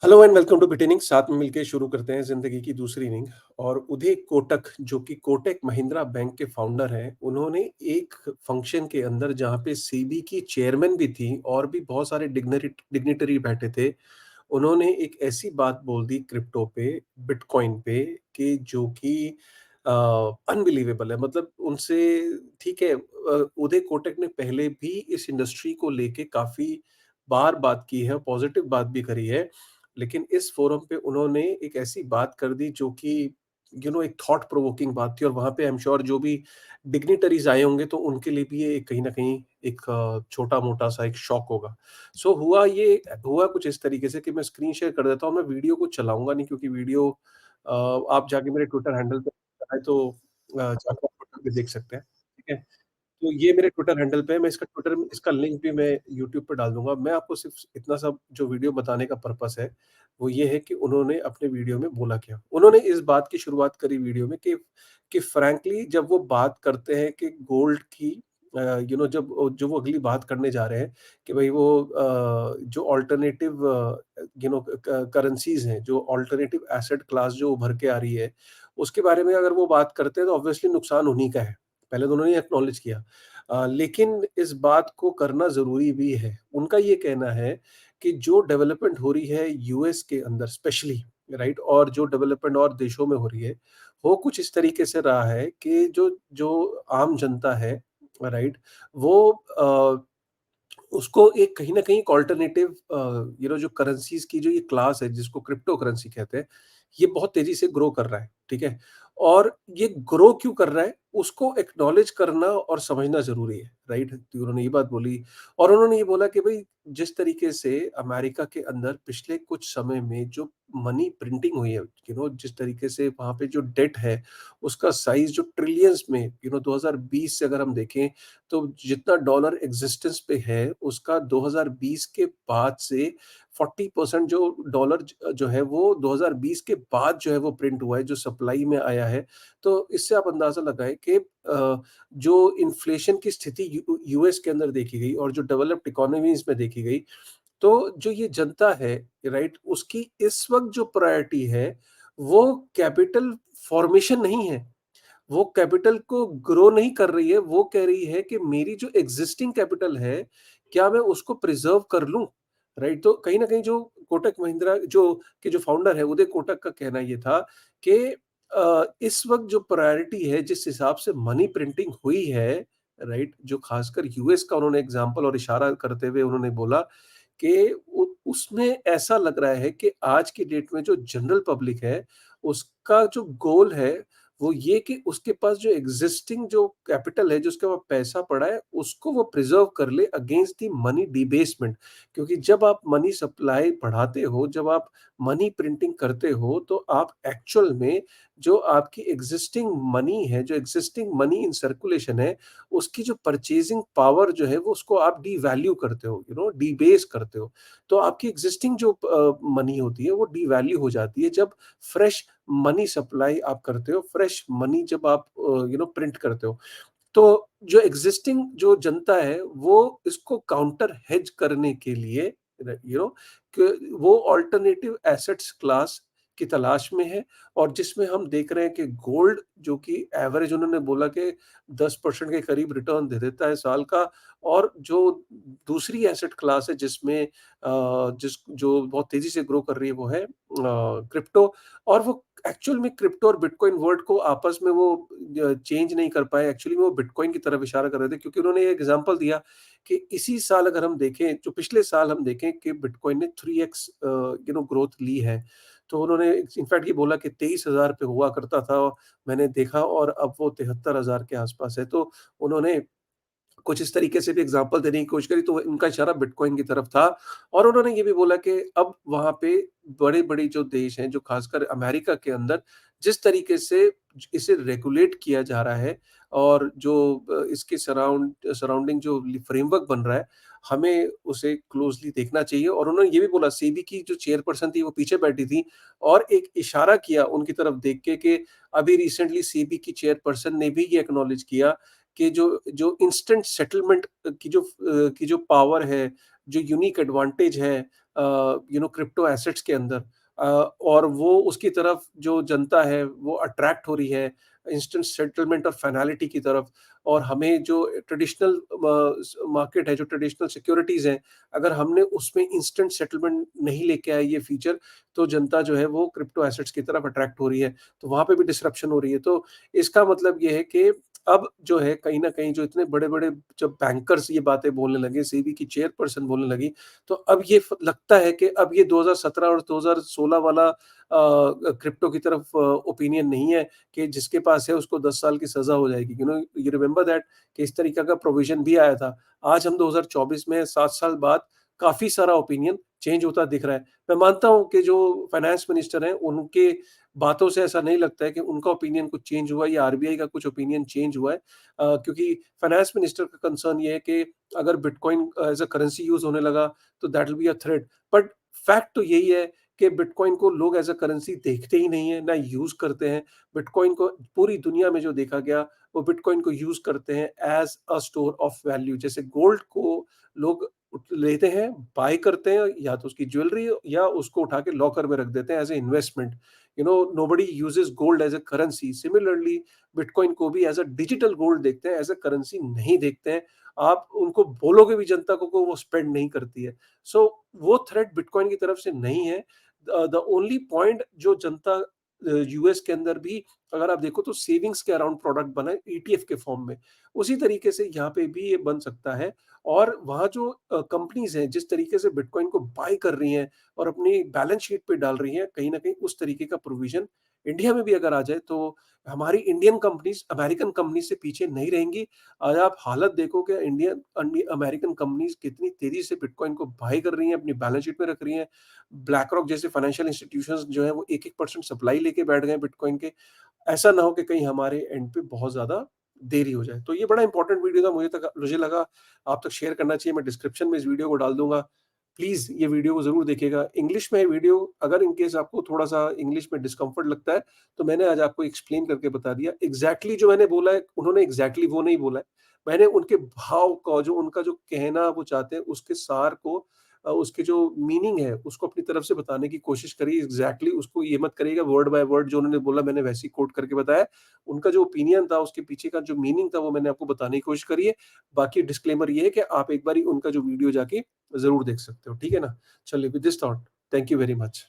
Hello and welcome to बिटेनिंग। साथ में मिलके शुरू करते हैं जिंदगी की दूसरी इनिंग। और उदय कोटक जो कि कोटक महिंद्रा बैंक के फाउंडर हैं, उन्होंने एक फंक्शन के अंदर जहां पे सेबी की चेयरमैन भी थी और भी बहुत सारे डिग्निटरी बैठे थे, उन्होंने एक ऐसी बात बोल दी क्रिप्टो पे, बिटकॉइन पे, कि जो कि अनबिलीवेबल है। मतलब उनसे ठीक है, उदय कोटक ने पहले भी इस इंडस्ट्री को लेके काफी बार बात की है, पॉजिटिव बात भी करी है, लेकिन इस फोरम पे उन्होंने एक ऐसी बात कर दी जो कि एक थॉट प्रोवोकिंग बात थी। और वहां पे आई एम श्योर जो भी डिग्निटरीज आए होंगे तो उनके लिए भी ये कहीं ना कहीं एक छोटा मोटा सा एक शॉक होगा। सो हुआ कुछ इस तरीके से कि मैं स्क्रीन शेयर कर देता हूँ। मैं वीडियो को चलाऊंगा नहीं क्योंकि वीडियो आप जाके मेरे ट्विटर हैंडल पे है तो जाकर आप ट्विटर पे देख सकते हैं। ठीक है, तो ये मेरे ट्विटर हैंडल पे है। मैं इसका लिंक भी मैं यूट्यूब पे डाल दूंगा। मैं आपको सिर्फ इतना सा जो वीडियो बताने का पर्पस है वो ये है कि उन्होंने अपने वीडियो में बोला क्या। उन्होंने इस बात की शुरुआत करी वीडियो में कि फ्रैंकली जब वो बात करते हैं कि गोल्ड की, जब वो अगली बात करने जा रहे हैं कि भाई वो जो अल्टरनेटिव करेंसीज हैं, जो अल्टरनेटिव एसेट क्लास जो उभर के आ रही है, उसके बारे में अगर वो बात करते हैं तो ऑब्वियसली नुकसान उन्हीं का है। पहले तो उन्होंने एक्नॉलेज किया। लेकिन इस बात को करना ज़रूरी भी है। उनका ये कहना है कि जो डेवलपमेंट हो रही है यूएस के अंदर स्पेशली, राइट, और जो डेवलपमेंट और देशों में हो रही है, वो कुछ इस तरीके से रहा है कि जो जो आम जनता है, राइट, वो उसको एक कहीं न कहीं एक अल्टरनेटिव जो करेंसीज़ की जो ये क्लास है जिसको क्रिप्टो करेंसी कहते हैं, ये बहुत तेज़ी से ग्रो कर रहा है, ठीक है? और ये ग्रो क्यों कर रहा है, उसको एक्नॉलेज करना और समझना ज़रूरी है, राइट? तो उन्होंने ये बात बोली। और उन्होंने ये बोला कि भई जिस तरीके से अमेरिका के अंदर पिछले कुछ समय में जो मनी प्रिंटिंग हुई है, जिस तरीके से वहाँ पे जो डेट है, उसका साइज़ जो ट्रिलियंस में, 2020 से अगर हम देखें तो जितना डॉलर एग्जिस्टेंस पे है उसका 2020 के बाद से 40% जो डॉलर जो है वो 2020 के बाद जो है वो प्रिंट हुआ है, जो सप्लाई में आया है। तो इससे आप अंदाजा लगाएं कि जो इन्फ्लेशन की स्थिति यूएस के अंदर देखी गई और जो डेवलप्ड इकोनॉमीज में देखी गई, तो जो ये जनता है, राइट, उसकी इस वक्त जो प्रायोरिटी है वो कैपिटल फॉर्मेशन नहीं है, वो कैपिटल को ग्रो नहीं कर रही है। वो कह रही है कि मेरी जो एग्जिस्टिंग कैपिटल है, क्या मैं उसको प्रिजर्व कर लूं, राइट? तो कहीं ना कहीं जो कोटक महिंद्रा जो फाउंडर है उदय कोटक का कहना ये था कि इस वक्त जो प्रायोरिटी है, जिस हिसाब से मनी प्रिंटिंग हुई है, राइट, जो खासकर यूएस का उन्होंने एग्जांपल और इशारा करते हुए उन्होंने बोला कि उसमें ऐसा लग रहा है कि आज की डेट में जो जनरल पब्लिक है, उसका जो गोल है वो ये कि उसके पास जो एग्जिस्टिंग जो कैपिटल है, जो उसके पास पैसा पड़ा है, उसको वो प्रिजर्व कर ले अगेंस्ट द मनी डिबेसमेंट। क्योंकि जब आप मनी सप्लाई बढ़ाते हो, जब आप मनी प्रिंटिंग करते हो, तो आप एक्चुअल में जो आपकी एग्जिस्टिंग मनी है, जो एग्जिस्टिंग मनी इन सर्कुलेशन है, उसकी जो परचेजिंग पावर जो है वो उसको आप डीवैल्यू करते हो, डीबेस करते हो। तो आपकी एग्जिस्टिंग जो मनी होती है वो डीवैल्यू हो जाती है जब फ्रेश मनी सप्लाई आप करते हो, फ्रेश मनी जब आप प्रिंट करते हो। तो जो एग्जिस्टिंग जो जनता है वो इसको काउंटर हेज करने के लिए, वो अल्टरनेटिव एसेट्स क्लास की तलाश में है। और जिसमें हम देख रहे हैं कि गोल्ड जो कि एवरेज उन्होंने बोला कि 10% के करीब रिटर्न दे देता है साल का। और जो दूसरी एसेट क्लास है जिसमें जिस जो बहुत तेजी से ग्रो कर रही है वो है क्रिप्टो। और वो एक्चुअल में क्रिप्टो और बिटकॉइन वर्ड को आपस में वो चेंज नहीं कर पाए। एक्चुअली में वो बिटकॉइन की तरफ इशारा कर रहे थे क्योंकि उन्होंने एक एग्जांपल दिया कि इसी साल अगर हम देखें, जो पिछले साल हम देखें कि बिटकॉइन ने 3x ग्रोथ ली है। तो उन्होंने इनफैक्ट ये बोला कि 23,000 पे हुआ करता था, मैंने देखा, और अब वो 73,000 के आसपास है। तो उन्होंने कुछ इस तरीके से भी एग्जांपल देने की कोशिश करी, तो उनका इशारा बिटकॉइन की तरफ था। और उन्होंने ये भी बोला कि अब वहाँ पे बड़े-बड़े जो देश हैं, जो खासकर अमेरिका के अंदर जिस तरीके से इसे रेगुलेट किया जा रहा है और जो इसके सराउंडिंग जो फ्रेमवर्क बन रहा है, हमें उसे क्लोज़ली देखना चाहिए। और उन्होंने ये भी बोला, सेबी की जो चेयरपर्सन थी वो पीछे बैठी थी और एक इशारा किया उनकी तरफ देख के कि अभी रिसेंटली सेबी की चेयरपर्सन ने भी ये एक्नॉलेज किया कि जो जो इंस्टेंट सेटलमेंट की जो पावर है, जो यूनिक एडवांटेज है, क्रिप्टो एसेट्स के अंदर, और वो उसकी तरफ जो जनता है वो अट्रैक्ट हो रही है, इंस्टेंट सेटलमेंट और फाइनैलिटी की तरफ। और हमें जो ट्रेडिशनल मार्केट है, जो ट्रेडिशनल सिक्योरिटीज़ हैं, अगर हमने उसमें इंस्टेंट सेटलमेंट नहीं लेके आए ये फीचर, तो जनता जो है वो क्रिप्टो एसेट्स की तरफ अट्रैक्ट हो रही है, तो वहाँ पे भी डिसरप्शन हो रही है। तो इसका मतलब ये है कि अब जो है कहीं न कहीं जो इतने बड़े-बड़े जब बैंकर्स ये बातें बोलने लगे, सेबी की चेयरपर्सन बोलने लगी, तो अब ये लगता है कि अब ये 2017 और 2016 वाला क्रिप्टो की तरफ ओपिनियन नहीं है कि जिसके पास है उसको 10 साल की सज़ा हो जाएगी। यू रिमेंबर दैट कि इस तरीके का प्रोविज़न भी आया था। आज हम 2024 में 7 साल बाद काफ़ी सारा ओपिनियन चेंज होता दिख रहा है। मैं मानता हूँ कि जो फाइनेंस मिनिस्टर हैं, उनके बातों से ऐसा नहीं लगता है कि उनका ओपिनियन कुछ चेंज हुआ है या आरबीआई का कुछ ओपिनियन चेंज हुआ है। क्योंकि फाइनेंस मिनिस्टर का कंसर्न ये है कि अगर bitcoin as a currency use होने लगा, तो that will be a threat. But fact तो यही है कि बिटकॉइन को लोग एज़ अ करेंसी देखते ही नहीं है, ना यूज़ करते हैं। बिटकॉइन को पूरी दुनिया में जो देखा गया, वो बिटकॉइन को यूज़ करते हैं as a store of value. जैसे गोल्ड को लोग लेते हैं, बाय करते हैं, या तो उसकी ज्वेलरी या उसको उठा के लॉकर में रख देते हैं as a investment. Nobody uses gold as a currency. Similarly bitcoin को भी एज़ अ डिजिटल गोल्ड देखते हैं, एज़ अ करेंसी नहीं देखते हैं। आप उनको बोलोगे भी जनता को वो स्पेंड नहीं करती है। सो वो थ्रेट बिटकॉइन की तरफ से नहीं है। द ओनली पॉइंट जो जनता यूएस के अंदर भी अगर आप देखो तो सेविंग्स के अराउंड प्रोडक्ट बना है ईटीएफ के फॉर्म में। उसी तरीके से यहाँ पे भी ये बन सकता है। और वहाँ जो कंपनीज़ हैं, जिस तरीके से बिटकॉइन को बाय कर रही हैं और अपनी बैलेंस शीट पे डाल रही हैं, कहीं न कहीं उस तरीके का प्रोविज़न इंडिया में भी अगर आ जाए, तो हमारी इंडियन कंपनीज़ अमेरिकन कंपनी से पीछे नहीं रहेंगी। आज आप हालत देखो कि अमेरिकन कंपनीज़ कितनी तेज़ी से बिटकॉइन को बाय कर रही हैं, अपनी बैलेंस शीट में रख रही हैं। ब्लैक रॉक जैसे फाइनेंशियल इंस्टीट्यूशंस जो हैं, वो 1-1% सप्लाई लेके बैठ गए हैं बिटकॉइन के। ऐसा ना हो कि कहीं हमारे एंड पे बहुत ज़्यादा देरी हो जाए। तो ये बड़ा इंपॉर्टेंट वीडियो था, मुझे लगा आप तक शेयर करना चाहिए। मैं डिस्क्रिप्शन में इस वीडियो को डाल दूँगा। प्लीज़ ये वीडियो को ज़रूर देखिएगा। इंग्लिश में है वीडियो, अगर इन केस आपको थोड़ा-सा इंग्लिश में डिस्कम्फर्ट लगता है, तो मैंने आज आपको एक्सप्लेन करके बता दिया। एग्ज़ैक्टली जो मैंने बोला है, उन्होंने एग्ज़ैक्टली वो नहीं बोला है। मैंने उनके भाव का जो उनका जो कहना वो चाहते हैं, उसके सार को उसकी जो मीनिंग है, उसको अपनी तरफ से बताने की कोशिश करी। एग्ज़ैक्टली उसको ये मत करिएगा वर्ड बाय वर्ड जो उन्होंने बोला मैंने वैसे ही कोट करके बताया। उनका जो ओपिनियन था, उसके पीछे का जो मीनिंग था, वो मैंने आपको बताने की कोशिश करी है। बाकी डिस्क्लेमर ये है कि आप एक बारी उनका जो वीडियो जाके ज़रूर देख सकते हो, ठीक है ना? चलिए with this thought, thank you very much.